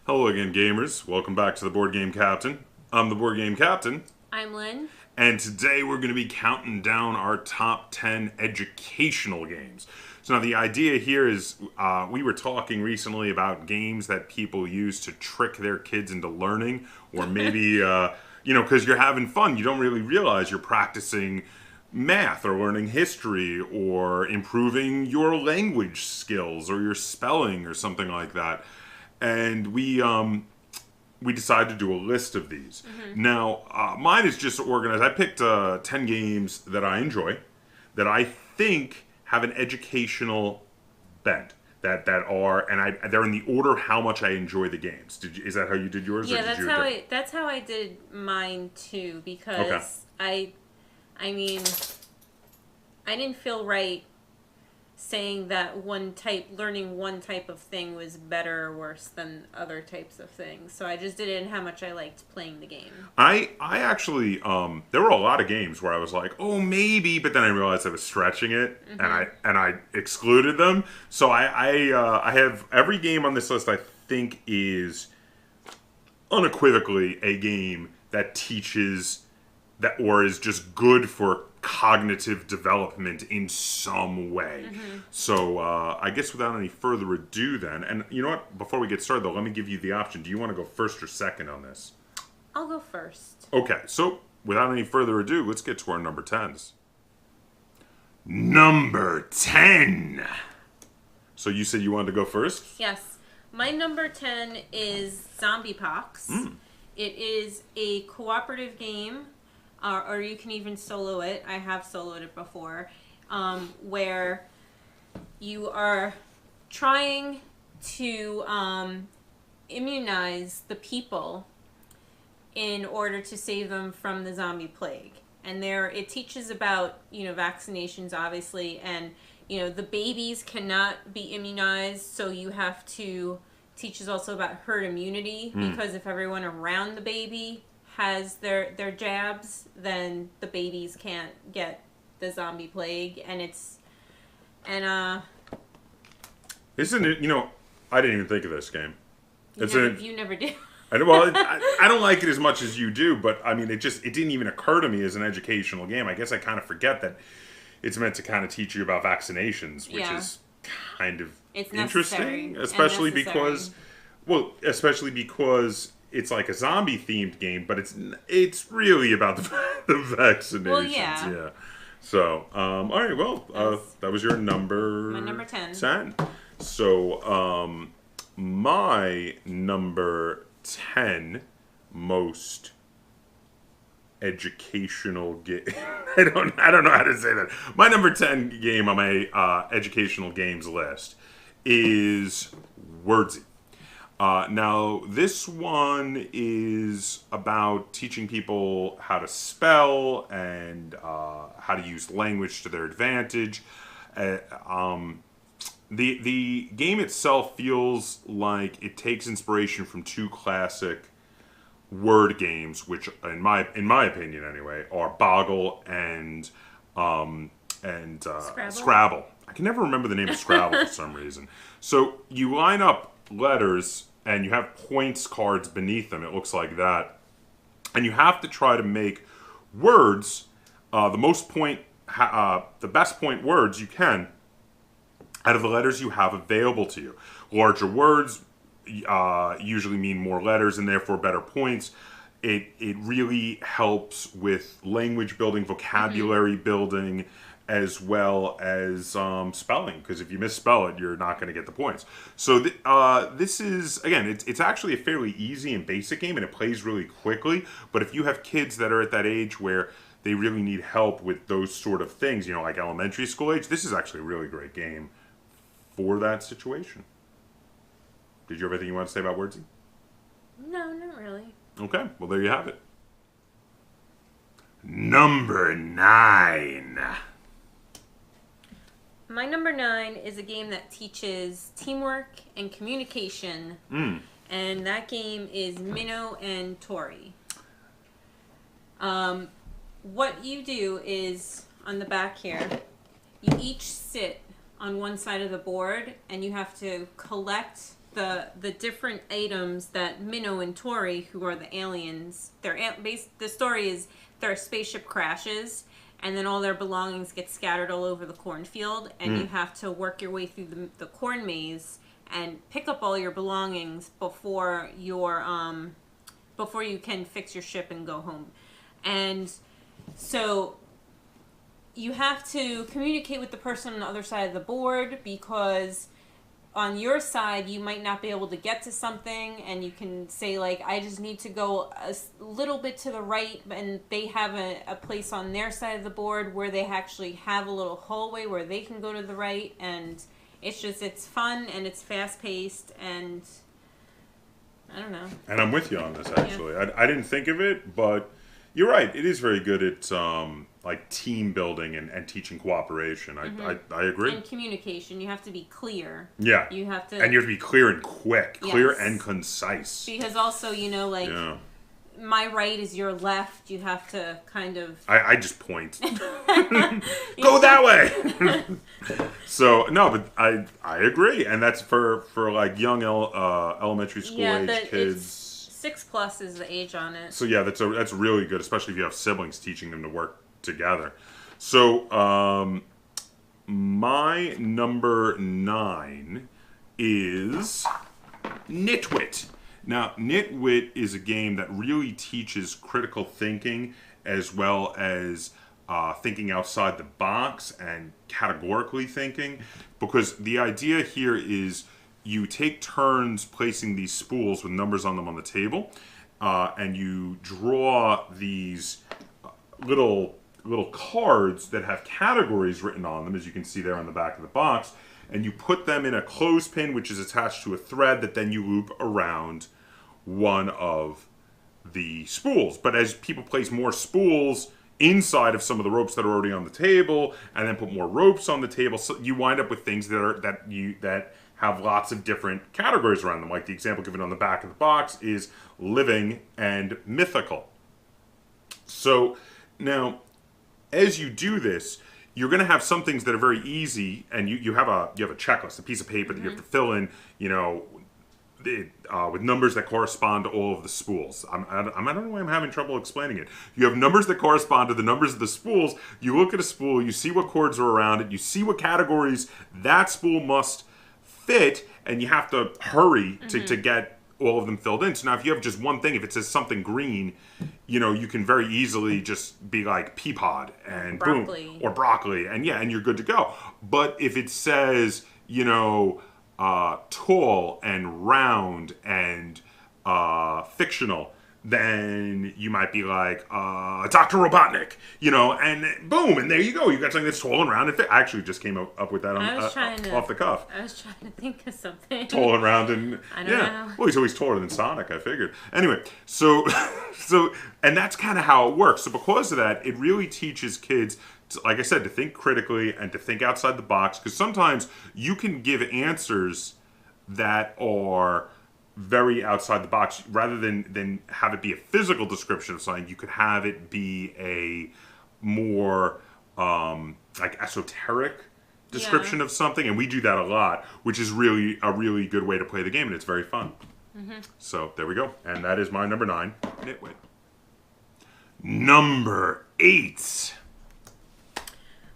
Hello again, gamers. Welcome back to the Board Game Captain. I'm the Board Game Captain, I'm Lynn. and today we're going to be counting down our top 10 educational games. So now the idea here is we were talking recently about games that people use to trick their kids into learning, or maybe, because you're having fun, you don't really realize you're practicing math or learning history or improving your language skills or your spelling or something like that. And we decided to do a list of these. Now, mine is just organized. I picked 10 games that I enjoy, that I think have an educational bent. That are, and they're in the order how much I enjoy the games. Is that how you did yours? Yeah, or did that's you how that's how I did mine too. Because I mean, I didn't feel right saying that learning one type of thing was better or worse than other types of things. So I just did it in how much I liked playing the game. I actually there were a lot of games where I was like, oh maybe, but then I realized I was stretching it, and I excluded them. So I have every game on this list I think is unequivocally a game that teaches that or is just good for cognitive development in some way. So I guess without any further ado then, and you know what, before we get started though, let me give you the option. Do you want to go first or second on this? I'll go first. Okay, so without any further ado, let's get to our number 10s. Number 10! So you said you wanted to go first? Yes. My number 10 is Zombie Pox. It is a cooperative game, or you can even solo it. I have soloed it before, where you are trying to immunize the people in order to save them from the zombie plague. And it teaches about, vaccinations, obviously, and, the babies cannot be immunized, so you have to teaches also about herd immunity, because if everyone around the baby has their jabs, then the babies can't get the zombie plague, Isn't it, I didn't even think of this game. you never do. I don't like it as much as you do, but I mean, it didn't even occur to me as an educational game. I guess I kind of forget that it's meant to kind of teach you about vaccinations, which is kind of interesting, especially because it's like a zombie themed game, but it's really about the vaccinations. Well, yeah. So, all right, well, that was your number. My number 10. 10. So, my number 10 most educational game. I don't know how to say that. My number 10 game on my educational games list is Wordsy. Now, this one is about teaching people how to spell and how to use language to their advantage. The game itself feels like it takes inspiration from two classic word games, which, in my opinion anyway, are Boggle and Scrabble. I can never remember the name of Scrabble for some reason. So you line up letters and you have points cards beneath them. It looks like that, and you have to try to make words the best point words you can out of the letters you have available to you. Larger words usually mean more letters and therefore better points. It really helps with language building, vocabulary building, as well as spelling, because if you misspell it, you're not going to get the points. So this is, again, it's actually a fairly easy and basic game, and it plays really quickly. But if you have kids that are at that age where they really need help with those sort of things, like elementary school age, this is actually a really great game for that situation. Did you have anything you want to say about Wordsy? No, not really. Okay, well, there you have it. Number 9. My number 9 is a game that teaches teamwork and communication, and that game is Minnow and Tory. What you do is, on the back here, you each sit on one side of the board, and you have to collect the different items that Minnow and Tory, who are the aliens, the story is their spaceship crashes, and then all their belongings get scattered all over the cornfield, and you have to work your way through the corn maze and pick up all your belongings before you can fix your ship and go home. And so you have to communicate with the person on the other side of the board, because on your side you might not be able to get to something, and you can say, like, I just need to go a little bit to the right, and they have a place on their side of the board where they actually have a little hallway where they can go to the right, and it's fun, and it's fast-paced, and I don't know. And I'm with you on this, actually. Yeah. I didn't think of it, but you're right. It is very good at like team building and teaching cooperation. I agree. And communication. You have to be clear. Yeah. You have to be clear and quick. Clear and concise. Because also, my right is your left. You have to kind of... I just point. Go that way! So, no, but I agree. And that's for like young elementary school age kids. 6+ is the age on it. So yeah, that's really good, especially if you have siblings, teaching them to work together. So my number 9 is Nitwit. Now, Nitwit is a game that really teaches critical thinking as well as thinking outside the box and categorically thinking, because the idea here is you take turns placing these spools with numbers on them on the table, and you draw these little cards that have categories written on them, as you can see there on the back of the box, and you put them in a clothespin, which is attached to a thread that then you loop around one of the spools. But as people place more spools inside of some of the ropes that are already on the table, and then put more ropes on the table, so you wind up with things that have lots of different categories around them. Like the example given on the back of the box is living and mythical. So now, as you do this, you're going to have some things that are very easy, and you have a checklist, a piece of paper that you have to fill in, with numbers that correspond to all of the spools. I don't know why I'm having trouble explaining it. You have numbers that correspond to the numbers of the spools. You look at a spool, you see what chords are around it, you see what categories that spool must fit, and you have to hurry to get all of them filled in. So now if you have just one thing, if it says something green, you can very easily just be like pea pod and broccoli. Boom, or broccoli, and you're good to go. But if it says, tall and round and fictional, then you might be like Dr. Robotnik, and boom, and there you go. You got something that's tall and round and fit. I actually just came up with that off the cuff. I was trying to think of something. Tall and round and I don't know. Well, he's always taller than Sonic, I figured. Anyway, so and that's kind of how it works. So because of that, it really teaches kids, like I said, to think critically and to think outside the box, because sometimes you can give answers that are very outside the box. Rather than have it be a physical description of something, you could have it be a more like esoteric description of something, and we do that a lot, which is really a really good way to play the game, and it's very fun. So there we go, and that is my number 9, Nitwit. Number 8.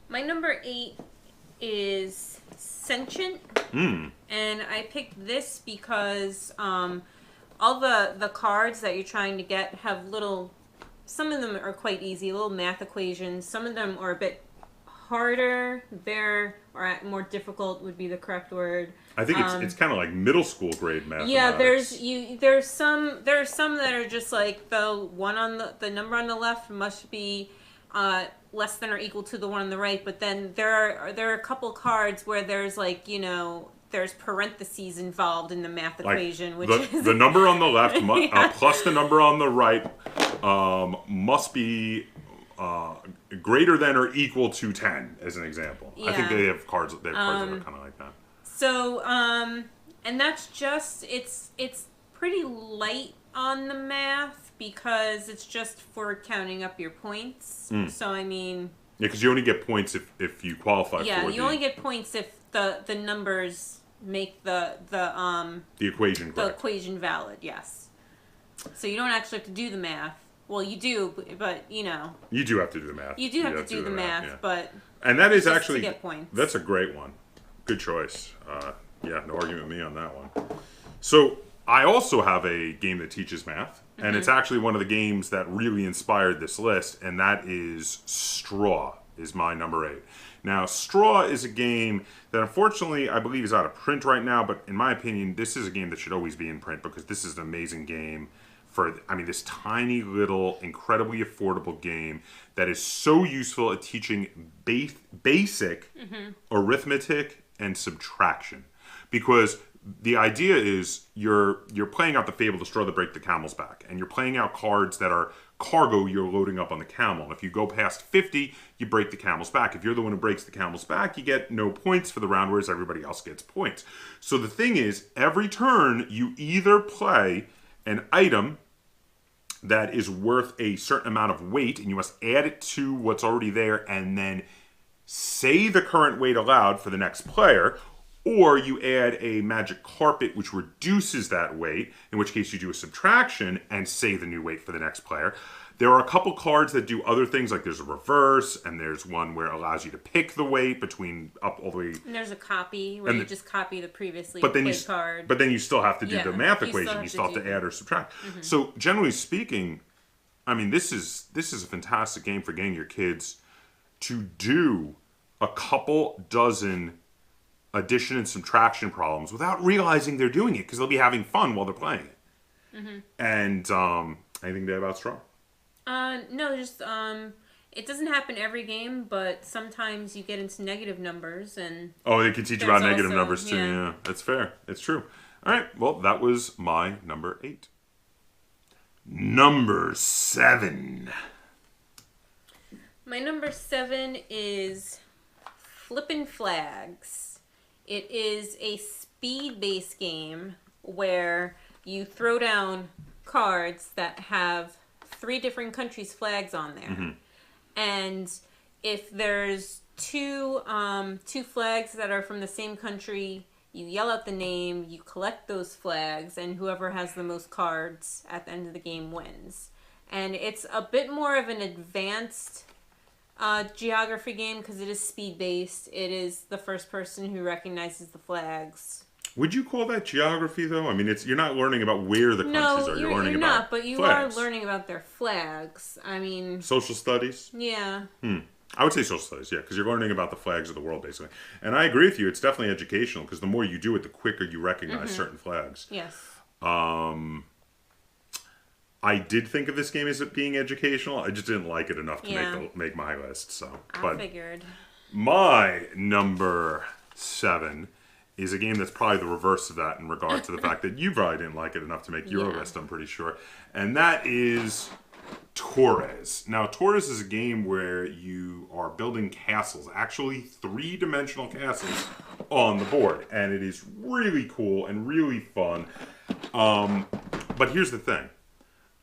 My number 8 is Sentient. And I picked this because all the cards that you're trying to get have some of them are quite easy, little math equations. Some of them are a bit harder. Or more difficult would be the correct word. I think it's kind of like middle school grade math. Yeah, there's some that are just like the number on the left must be less than or equal to the one on the right, but then there are a couple cards where there's there's parentheses involved in the math equation, which is the number on the left plus the number on the right must be greater than or equal to 10, as an example. Yeah. I think they have cards that are kind of like that. So and that's just it's pretty light on the math, because it's just for counting up your points. So I mean, because you only get points if you qualify for it. Yeah, you only get points if the numbers make the equation the correct. equation valid. Yes. So you don't actually have to do the math. Well, you do, but you know. You do have to do the math. You do have to do the math, yeah. but. And that is just actually to get points. That's a great one. Good choice. Yeah, no argument with me on that one. So I also have a game that teaches math, and it's actually one of the games that really inspired this list, and that is Straw. Is my number 8. Now, Straw is a game that unfortunately I believe is out of print right now, but in my opinion, this is a game that should always be in print because this is an amazing game for, this tiny little, incredibly affordable game that is so useful at teaching basic arithmetic and subtraction. Because the idea is you're playing out the fable, the straw that break the camel's back, and you're playing out cards that are cargo you're loading up on the camel. If you go past 50, you break the camel's back. If you're the one who breaks the camel's back, you get no points for the round, whereas everybody else gets points. So the thing is, every turn you either play an item that is worth a certain amount of weight, and you must add it to what's already there, and then say the current weight aloud for the next player, or you add a magic carpet which reduces that weight, in which case you do a subtraction and say the new weight for the next player. There are a couple cards that do other things, like there's a reverse, and there's one where it allows you to pick the weight between up all the way. And there's a copy where you just copy the previously played card. But then you still have to do the math equation. You still have to add or subtract. So generally speaking, this is a fantastic game for getting your kids to do a couple dozen addition and subtraction problems without realizing they're doing it, because they'll be having fun while they're playing it. And anything to add about Straw? No, just it doesn't happen every game, but sometimes you get into negative numbers, and they can teach about negative also, numbers too. Yeah, that's fair. It's true. All right. Well, that was my number 8. Number 7. My number 7 is Flippin' Flags. It is a speed-based game where you throw down cards that have 3 different countries' flags on there. And if there's two flags that are from the same country, you yell out the name, you collect those flags, and whoever has the most cards at the end of the game wins. And it's a bit more of an advanced geography game because it is speed-based. It is the first person who recognizes the flags. Would you call that geography, though? You're not learning about where the countries are. You're learning about not, but you flags. are learning about their flags. Social studies? Yeah. I would say social studies, yeah, because you're learning about the flags of the world, basically. And I agree with you. It's definitely educational, because the more you do it, the quicker you recognize certain flags. Yes. I did think of this game as it being educational. I just didn't like it enough to make my list. So, I figured. My number 7 is a game that's probably the reverse of that in regard to the fact that you probably didn't like it enough to make your list, I'm pretty sure. And that is Tortoise. Now, Tortoise is a game where you are building castles, actually 3-dimensional castles on the board. And it is really cool and really fun. But here's the thing.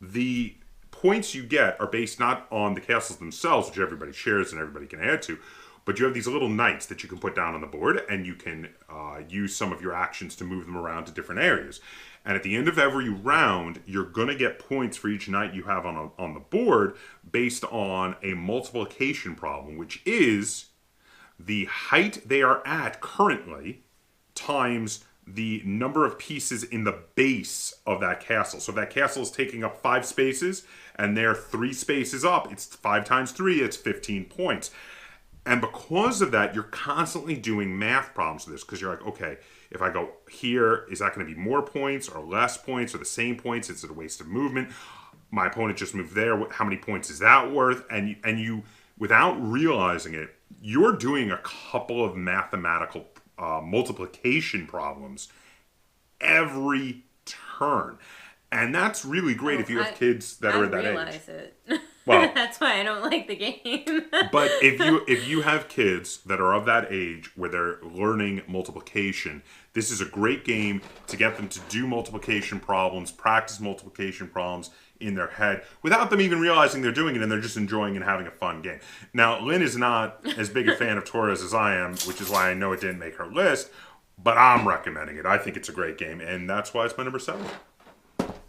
The points you get are based not on the castles themselves, which everybody shares and everybody can add to, but you have these little knights that you can put down on the board, and you can use some of your actions to move them around to different areas. And at the end of every round, you're going to get points for each knight you have on the board based on a multiplication problem, which is the height they are at currently times the number of pieces in the base of that castle. So if that castle is taking up 5 spaces and they're 3 spaces up, it's 5 times 3, it's 15 points. And because of that, you're constantly doing math problems with this, because you're like, okay, if I go here, is that going to be more points or less points or the same points? Is it a waste of movement? My opponent just moved there. How many points is that worth? And you without realizing it, you're doing a couple of mathematical multiplication problems every turn. And that's really great if you have kids that are at that age. I realize it. Well, that's why I don't like the game. But if you have kids that are of that age where they're learning multiplication, this is a great game to get them to do multiplication problems, practice multiplication problems in their head without them even realizing they're doing it, and they're just enjoying and having a fun game. Now, Lynn is not as big a fan of Tortoise as I am, which is why I know it didn't make her list. but I'm recommending it. I think it's a great game, and that's why it's my number 7.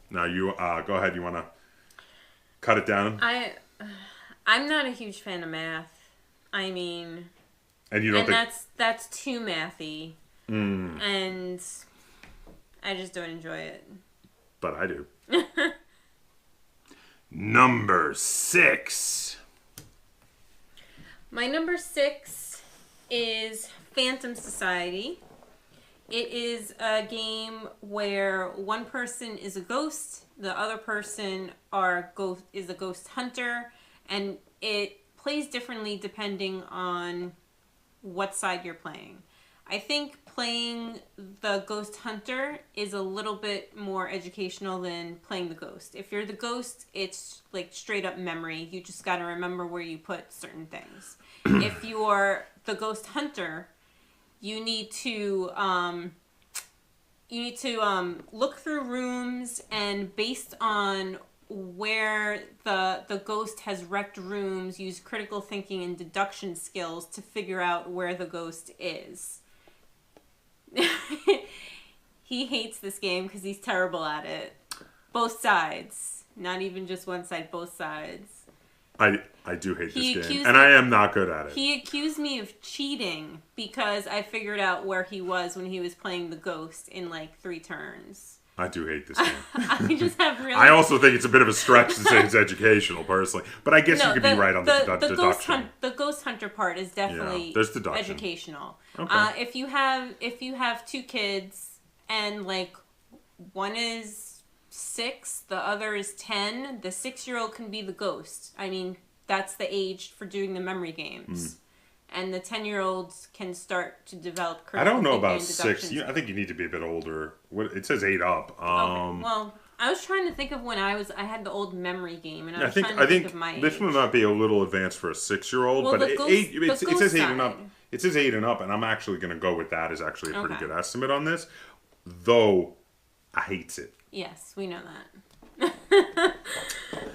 Now you go ahead. You want to cut it down? I'm not a huge fan of math. I mean, and you don't think that's too mathy, and I just don't enjoy it. But I do. Number 6. My number 6 is Phantom Society. It is a game where one person is a ghost, the other person is a ghost hunter, and it plays differently depending on what side you're playing. I think playing the ghost hunter is a little bit more educational than playing the ghost. If you're the ghost, it's like straight up memory. You just got to remember where you put certain things. If you're the ghost hunter, you need to look through rooms, and based on where the ghost has wrecked rooms, use critical thinking and deduction skills to figure out where the ghost is. He hates this game because he's terrible at it. Both sides. Not even just one side, both sides. I do hate this game, and I am not good at it. He accused me of cheating because I figured out where he was when he was playing the ghost in like 3 turns. I do hate this game. I just have really... I also think it's a bit of a stretch to say it's educational, personally. But I guess you could be right on the deduction. The ghost hunter part is definitely educational. Okay. If you have 2 kids and like one is 6, the other is 10, the 6-year-old can be the ghost. I mean, that's the age for doing the memory games. And the 10-year-olds can start to develop critical thinking. I don't know about 6. I think you need to be a bit older. It says 8 up. Okay. Well, I was trying to think of when I had the old memory game, and I was trying to think of my age. This one might be a little advanced for a 6-year-old, but it says 8 and up. It says 8 and up, and I'm actually going to go with that as actually a pretty good estimate on this. Though, I hates it. Yes, we know that.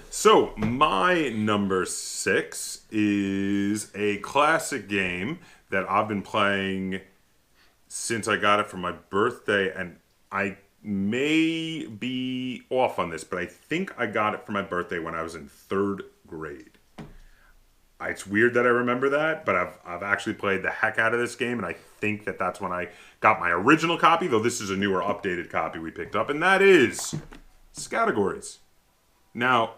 So, my number 6 is a classic game that I've been playing since I got it for my birthday, and I may be off on this, but I think I got it for my birthday when I was in 3rd grade. It's weird that I remember that, but I've actually played the heck out of this game, and I think that's when I got my original copy, though this is a newer, updated copy we picked up, and that is Scattegories. Now,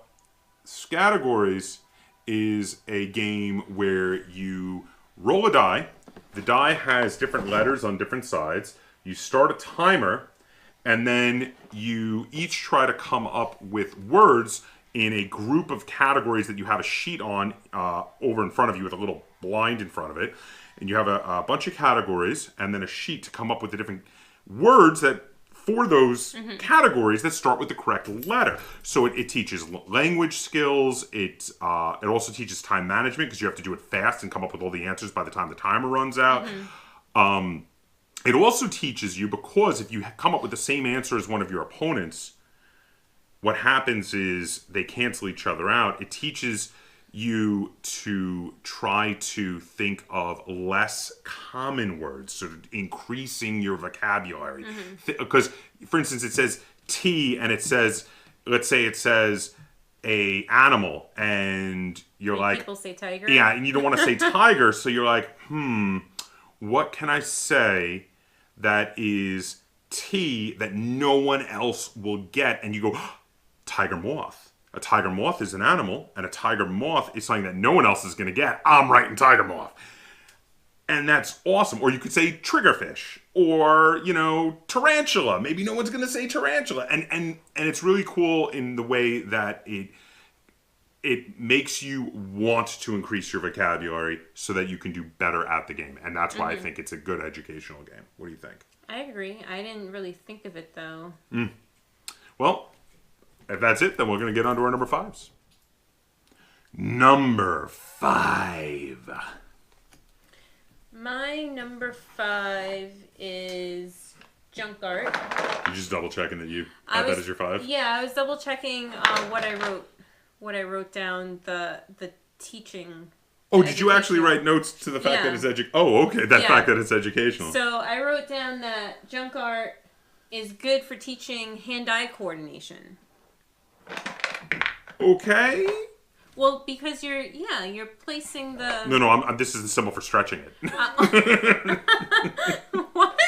Scattegories is a game where you roll a die. The die has different letters on different sides. You start a timer, and then you each try to come up with words in a group of categories that you have a sheet on over in front of you with a little blind in front of it. And you have a bunch of categories and then a sheet to come up with the different words that for those categories that start with the correct letter. So it teaches language skills. It also teaches time management because you have to do it fast and come up with all the answers by the time the timer runs out. It also teaches you, because if you come up with the same answer as one of your opponents, what happens is they cancel each other out. It teaches you to try to think of less common words, so increasing your vocabulary. Because, for instance, it says T, and it says, let's say it says a animal, and you're like... People say tiger? Yeah, and you don't want to say tiger, so you're like, what can I say that is T that no one else will get? And you go, tiger moth. A tiger moth is an animal, and a tiger moth is something that no one else is going to get. I'm writing tiger moth. And that's awesome. Or you could say triggerfish, or, tarantula. Maybe no one's going to say tarantula. And it's really cool in the way that it makes you want to increase your vocabulary so that you can do better at the game. And that's why I think it's a good educational game. What do you think? I agree. I didn't really think of it, though. Well, if that's it, then we're going to get on to our number 5s. Number 5. My number 5 is junk art. You're just double checking that you had that as your 5? Yeah, I was double checking what I wrote down, the teaching Oh, did you actually write notes to the fact that it's fact that it's educational. So I wrote down that junk art is good for teaching hand-eye coordination. Okay. Well, because you're placing the... No, this is the symbol for stretching it. What?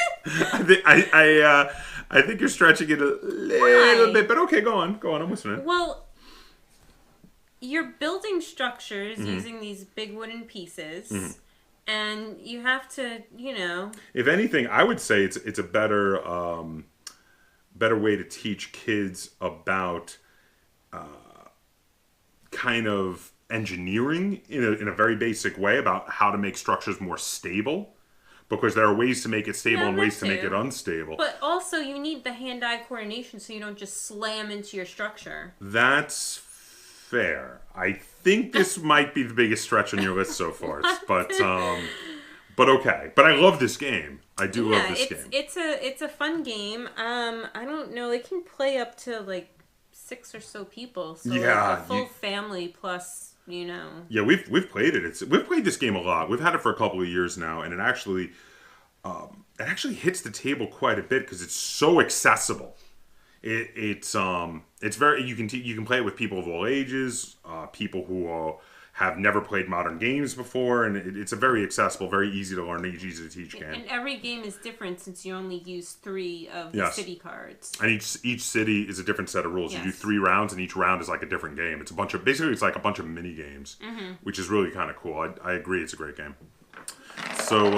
I think you're stretching it a little bit, but okay, go on, I'm listening. Well, you're building structures using these big wooden pieces, and you have to, If anything, I would say it's a better way to teach kids about kind of engineering in a very basic way about how to make structures more stable. Because there are ways to make it stable and ways to make it unstable. But also, you need the hand-eye coordination so you don't just slam into your structure. That's fair. I think this might be the biggest stretch on your list so far. But okay. But I love this game. I do love this game. It's a fun game. I don't know. It can play up to like 6 or so people. So a full family plus... Yeah, we've played it. We've played this game a lot. We've had it for a couple of years now, and it actually hits the table quite a bit because it's so accessible. It's very you can play it with people of all ages, people who have never played modern games before, and it's a very accessible, very easy to learn, easy to teach game. And every game is different since you only use 3 of the city cards. And each city is a different set of rules. Yes. You do 3 rounds, and each round is like a different game. It's it's like a bunch of mini games, which is really kind of cool. I agree, it's a great game. So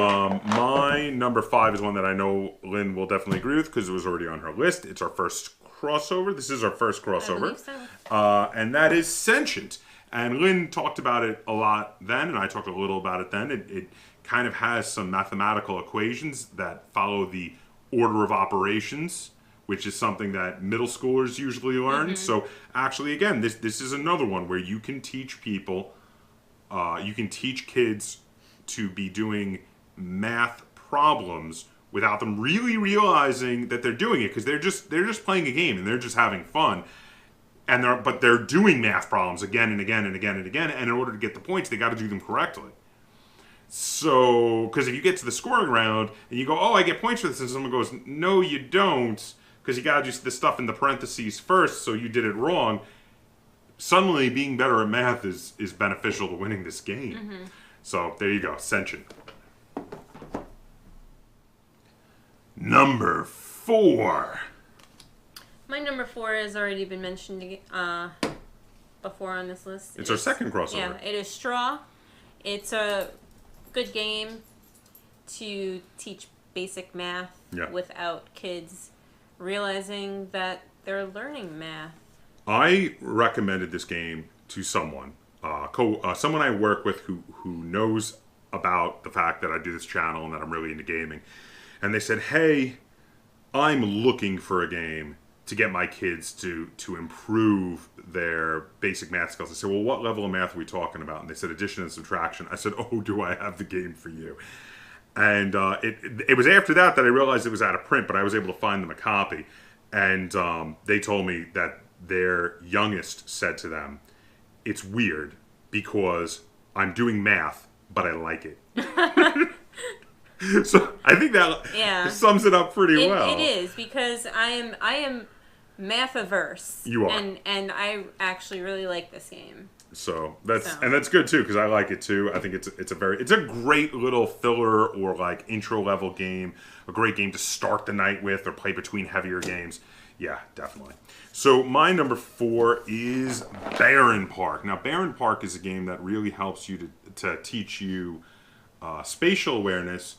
my number 5 is one that I know Lynn will definitely agree with because it was already on her list. It's our first crossover. This is our first crossover, and that is Sentient. And Lynn talked about it a lot then, and I talked a little about it then. It kind of has some mathematical equations that follow the order of operations, which is something that middle schoolers usually learn. So actually, again, this is another one where you can teach people, you can teach kids to be doing math problems without them really realizing that they're doing it, because they're just playing a game and they're just having fun. But they're doing math problems again and again and again and again, and in order to get the points, they got to do them correctly. So, because if you get to the scoring round and you go, "Oh, I get points for this," and someone goes, "No, you don't," because you got to do the stuff in the parentheses first, so you did it wrong. Suddenly, being better at math is beneficial to winning this game. So there you go, Sentient. Number 4. My number 4 has already been mentioned before on this list. It's our second crossover. Yeah, it is Straw. It's a good game to teach basic math without kids realizing that they're learning math. I recommended this game to someone, someone I work with who knows about the fact that I do this channel and that I'm really into gaming. And they said, "Hey, I'm looking for a game to get my kids to improve their basic math skills." I said, "Well, what level of math are we talking about?" And they said, "Addition and subtraction." I said, "Oh, do I have the game for you?" And it was after that I realized it was out of print, but I was able to find them a copy. And they told me that their youngest said to them, "It's weird because I'm doing math, but I like it." So I think that sums it up pretty well. It is, because I am math averse. You are, and I actually really like this game. So that's good too, because I like it too. I think it's a great little filler or like intro level game, a great game to start the night with or play between heavier games. Yeah, definitely. So my number 4 is Barron Park. Now, Barron Park is a game that really helps you to teach you spatial awareness,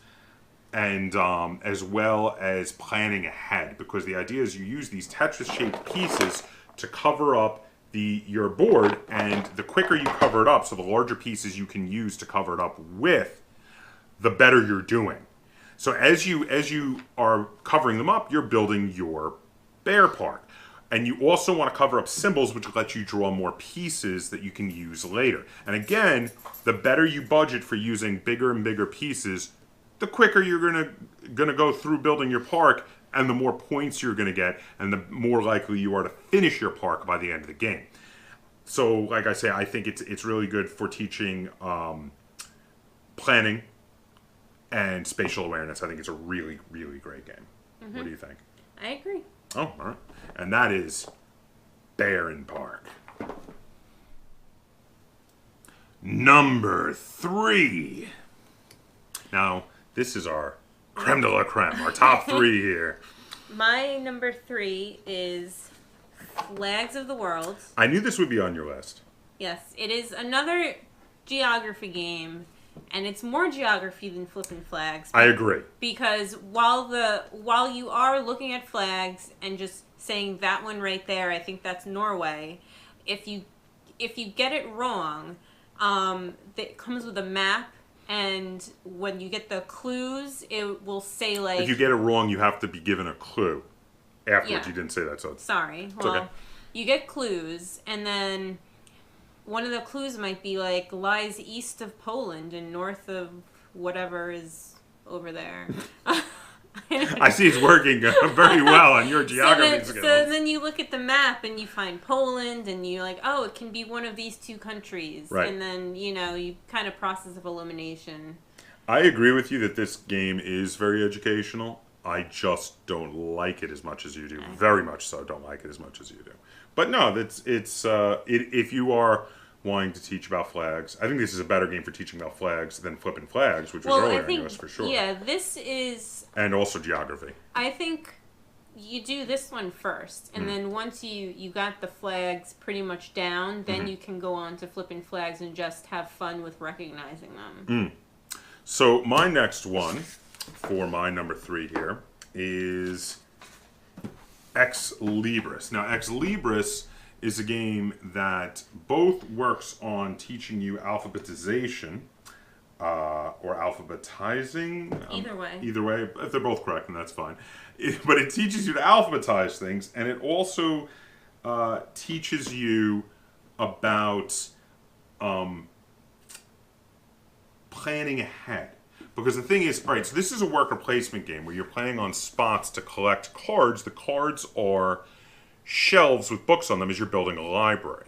and as well as planning ahead, because the idea is you use these Tetris-shaped pieces to cover up your board, and the quicker you cover it up, so the larger pieces you can use to cover it up with, the better you're doing. So as you are covering them up, you're building your bear park. And you also want to cover up symbols, which let you draw more pieces that you can use later. And again, the better you budget for using bigger and bigger pieces, the quicker you're gonna go through building your park, and the more points you're gonna get, and the more likely you are to finish your park by the end of the game. So, like I say, I think it's really good for teaching planning and spatial awareness. I think it's a really, really great game. Mm-hmm. What do you think? I agree. Oh, all right. And that is Barron Park. Number 3. Now, this is our creme de la creme, our top 3 here. My number 3 is Flags of the World. I knew this would be on your list. Yes, it is another geography game, and it's more geography than flipping flags. I agree. Because while you are looking at flags and just saying that one right there, I think that's Norway. If you get it wrong, it comes with a map, and when you get the clues, it will say like. If you get it wrong, you have to be given a clue. Afterwards, you didn't say that, so sorry. It's well, okay. You get clues, and then one of the clues might be like lies east of Poland and north of whatever is over there. I see it's working very well on your geography skills. So then you look at the map and you find Poland, and you're like, oh, it can be one of these 2 countries. Right. And then, you kind of process of elimination. I agree with you that this game is very educational. I just don't like it as much as you do. Very much so, don't like it as much as you do. But no, if you are wanting to teach about flags, I think this is a better game for teaching about flags than flipping flags, which was earlier in yours for sure. Yeah, this is... And also geography. I think you do this one first, and then once you got the flags pretty much down, then you can go on to flipping flags and just have fun with recognizing them. So my next one, for my number 3 here, is Ex-Libris. Now, Ex-Libris is a game that both works on teaching you alphabetization or alphabetizing. Either way. Either way. If they're both correct, then that's fine. But it teaches you to alphabetize things, and it also teaches you about planning ahead. Because the thing is, all right, so this is a worker placement game where you're playing on spots to collect cards. The cards are shelves with books on them as you're building a library.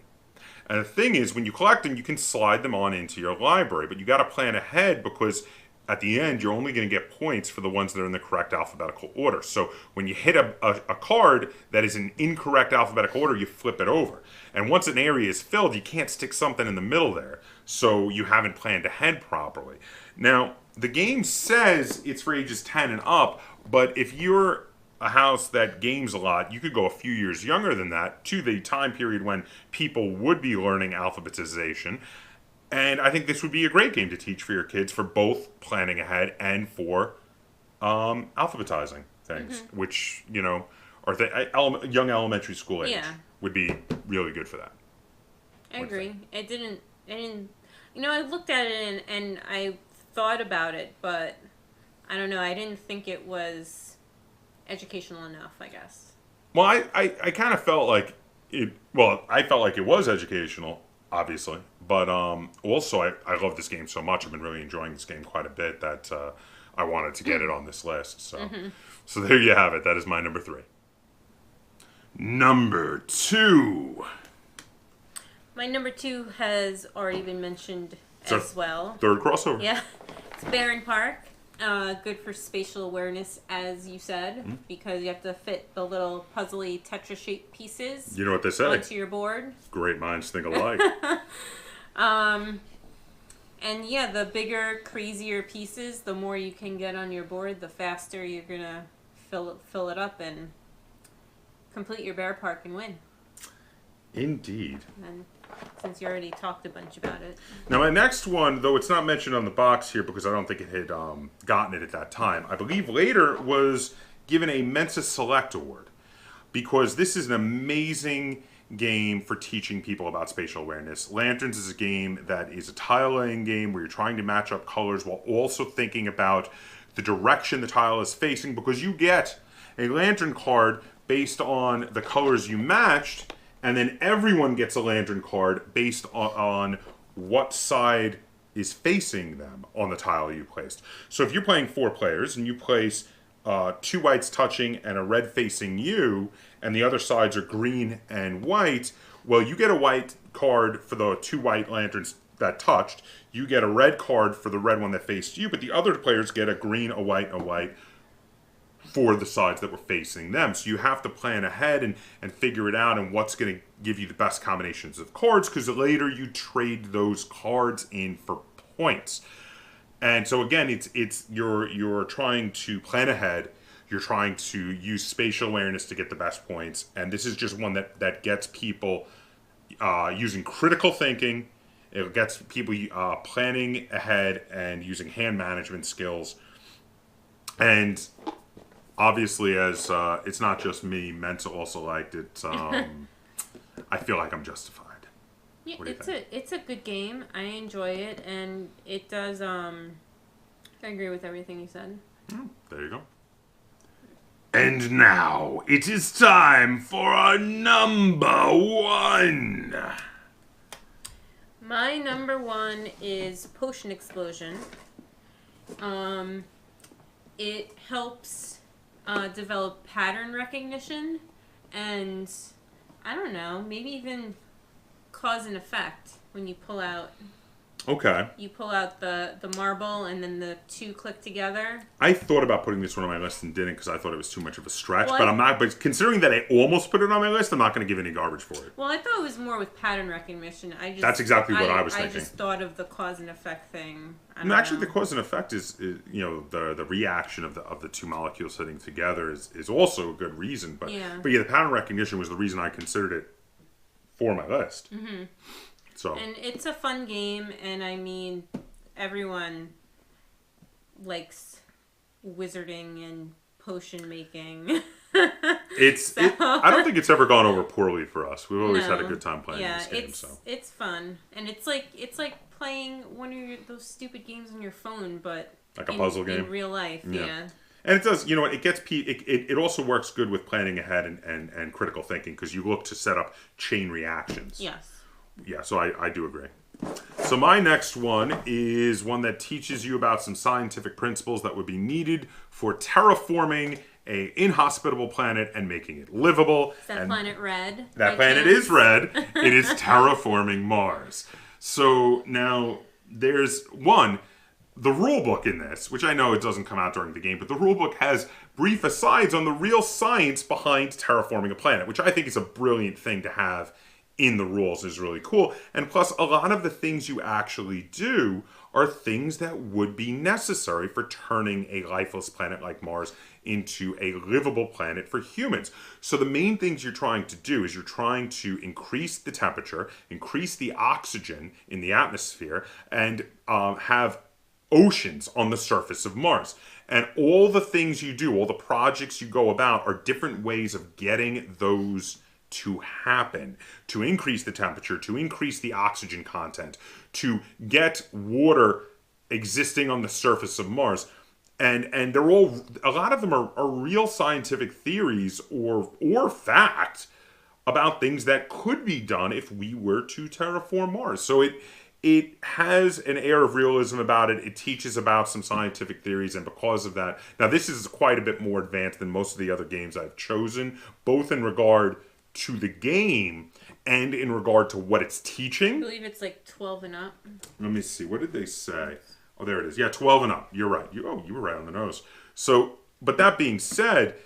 And the thing is, when you collect them, you can slide them on into your library, but you got to plan ahead because at the end, you're only going to get points for the ones that are in the correct alphabetical order. So when you hit a card that is in incorrect alphabetical order, you flip it over. And once an area is filled, you can't stick something in the middle there. So you haven't planned ahead properly. Now, the game says it's for ages 10 and up, but if you're a house that games a lot, you could go a few years younger than that to the time period when people would be learning alphabetization. And I think this would be a great game to teach for your kids for both planning ahead and for alphabetizing things, which, are young elementary school age would be really good for that. I agree. I didn't, I looked at it and I thought about it, but I don't know. I didn't think it was educational enough, I guess. Well, I kind of felt like it. Well, I felt like it was educational, obviously, but also I love this game so much. I've been really enjoying this game quite a bit that I wanted to get it on this list. So, so there you have it. That is my number 3. Number 2. My number 2 has already been mentioned as well. Third crossover. Yeah, it's Barron Park. Good for spatial awareness, as you said, because you have to fit the little puzzly Tetra-shaped pieces. You know what they say? Onto your board. Great minds think alike. And yeah, the bigger, crazier pieces, the more you can get on your board, the faster you're gonna fill it up and complete your bear park and win. Indeed. And since you already talked a bunch about it. Now my next one, though it's not mentioned on the box here because I don't think it had gotten it at that time, I believe later was given a Mensa Select Award because this is an amazing game for teaching people about spatial awareness. Lanterns is a game that is a tile laying game where you're trying to match up colors while also thinking about the direction the tile is facing, because you get a lantern card based on the colors you matched, and then everyone gets a lantern card based on what side is facing them on the tile you placed. So if you're playing 4 players and you place 2 whites touching and a red facing you, and the other sides are green and white, well, you get a white card for the 2 white lanterns that touched. You get a red card for the red one that faced you, but the other players get a green, a white, and a white for the sides that were facing them. So you have to plan ahead and figure it out and what's going to give you the best combinations of cards, because later you trade those cards in for points. And so again, you're trying to plan ahead. You're trying to use spatial awareness to get the best points. And this is just one that gets people using critical thinking. It gets people planning ahead and using hand management skills. And obviously, as it's not just me, Mensa also liked it. I feel like I'm justified. Yeah, it's a good game. I enjoy it, and it does. I agree with everything you said. There you go. And now it is time for our number 1. My number 1 is Potion Explosion. It helps develop pattern recognition, and I don't know, maybe even cause and effect when you pull out. Okay. You pull out the marble, and then the 2 click together. I thought about putting this one on my list and didn't because I thought it was too much of a stretch. Well, but I'm not. But considering that I almost put it on my list, I'm not going to give any garbage for it. Well, I thought it was more with pattern recognition. That's exactly what I was thinking. I just thought of the cause and effect thing. Actually, the cause and effect is the reaction of the 2 molecules sitting together is also a good reason. But yeah, the pattern recognition was the reason I considered it for my list. Mm-hmm. So. And it's a fun game, and I mean, everyone likes wizarding and potion making. I don't think it's ever gone over poorly for us. We've always had a good time playing this game. It's fun, and it's like playing one of those stupid games on your phone, but like a puzzle game in real life. Yeah. And it does, it gets it also works good with planning ahead and critical thinking, because you look to set up chain reactions. Yes. Yeah, so I do agree. So my next one is one that teaches you about some scientific principles that would be needed for terraforming a inhospitable planet and making it livable. Is that planet red? That planet is red. It is terraforming Mars. So now there's the rule book in this, which I know it doesn't come out during the game, but the rule book has brief asides on the real science behind terraforming a planet, which I think is a brilliant thing to have in the rules. Is really cool. And plus, a lot of the things you actually do are things that would be necessary for turning a lifeless planet like Mars into a livable planet for humans. So the main things you're trying to do is you're trying to increase the temperature, increase the oxygen in the atmosphere, and have oceans on the surface of Mars. And all the things you do, all the projects you go about, are different ways of getting those to happen, to increase the temperature, to increase the oxygen content, to get water existing on the surface of Mars. And they're all, a lot of them are real scientific theories or fact about things that could be done if we were to terraform Mars. So it has an air of realism about it. It teaches about some scientific theories, and because of that, now this is quite a bit more advanced than most of the other games I've chosen, both in regard to the game and in regard to what it's teaching. I believe it's like 12 and up. Let me see. What did they say? Oh, there it is. Yeah, 12 and up. You're right. You were right on the nose. So, but that being said,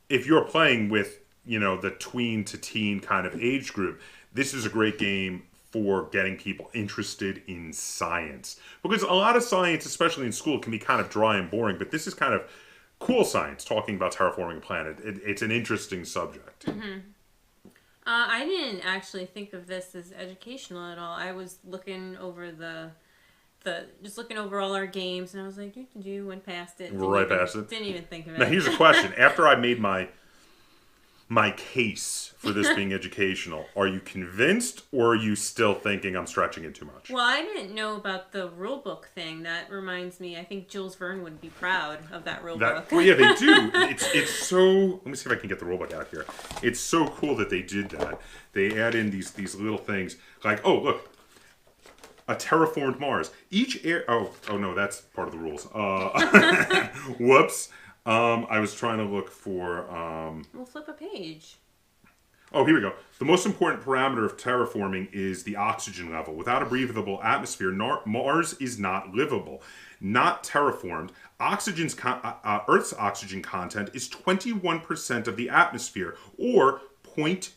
if you're playing with, the tween to teen kind of age group, this is a great game for getting people interested in science. Because a lot of science, especially in school, can be kind of dry and boring, but this is kind of cool science, talking about terraforming a planet. It's an interesting subject. Mm-hmm. I didn't actually think of this as educational at all. I was looking over just looking over all our games, and I was like, went past it. Past it. Didn't even think of it. Now here's a question. After I made my case for this being educational, are you convinced, or are you still thinking I'm stretching it too much? Well, I didn't know about the rule book thing. That reminds me, I think Jules Verne would be proud of that rule book. Well, yeah, they do. It's so... Let me see if I can get the rule book out here. It's so cool that they did that. They add in these little things, like, oh, look, a terraformed Mars. Each air... Oh, no, that's part of the rules. Whoops. I was trying to look for... We'll flip a page. Oh, here we go. The most important parameter of terraforming is the oxygen level. Without a breathable atmosphere, Mars is not livable. Not terraformed, Earth's oxygen content is 21% of the atmosphere, or 0.21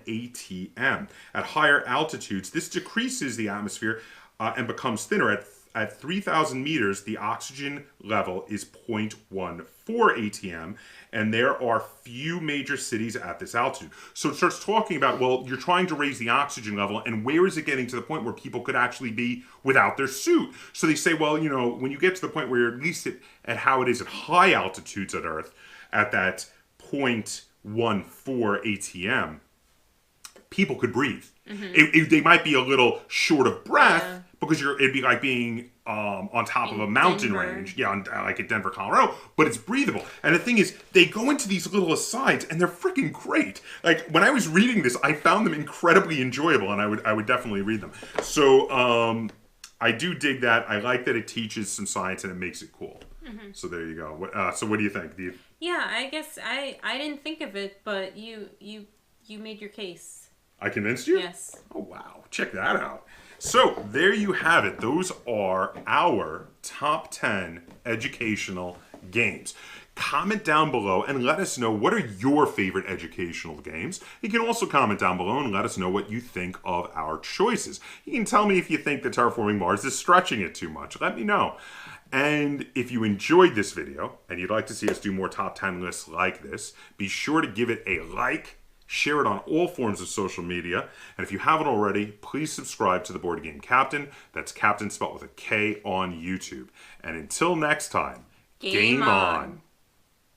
atm. At higher altitudes, this decreases the atmosphere and becomes thinner. At 3,000 meters, the oxygen level is 0.14 atm, and there are few major cities at this altitude. So it starts talking about, well, you're trying to raise the oxygen level, and where is it getting to the point where people could actually be without their suit? So they say, well, when you get to the point where you're at least at how it is at high altitudes at Earth, at that 0.14 atm, people could breathe. They might be a little short of breath because it'd be like being on top of a mountain range, like at Denver, Colorado, but it's breathable. And the thing is, they go into these little asides, and they're freaking great. Like when I was reading this, I found them incredibly enjoyable, and I would definitely read them. So I do dig that. I like that it teaches some science and it makes it cool. So there you go. So what do you think? Yeah, I guess I didn't think of it, but you made your case. I convinced you? Yes. Oh, wow. Check that out. So, there you have it. Those are our top 10 educational games. Comment down below and let us know what are your favorite educational games. You can also comment down below and let us know what you think of our choices. You can tell me if you think that Terraforming Mars is stretching it too much. Let me know. And if you enjoyed this video and you'd like to see us do more top 10 lists like this, be sure to give it a like. Share it on all forms of social media. And if you haven't already, please subscribe to the Board Game Kaptain. That's Kaptain spelled with a K on YouTube. And until next time, game on.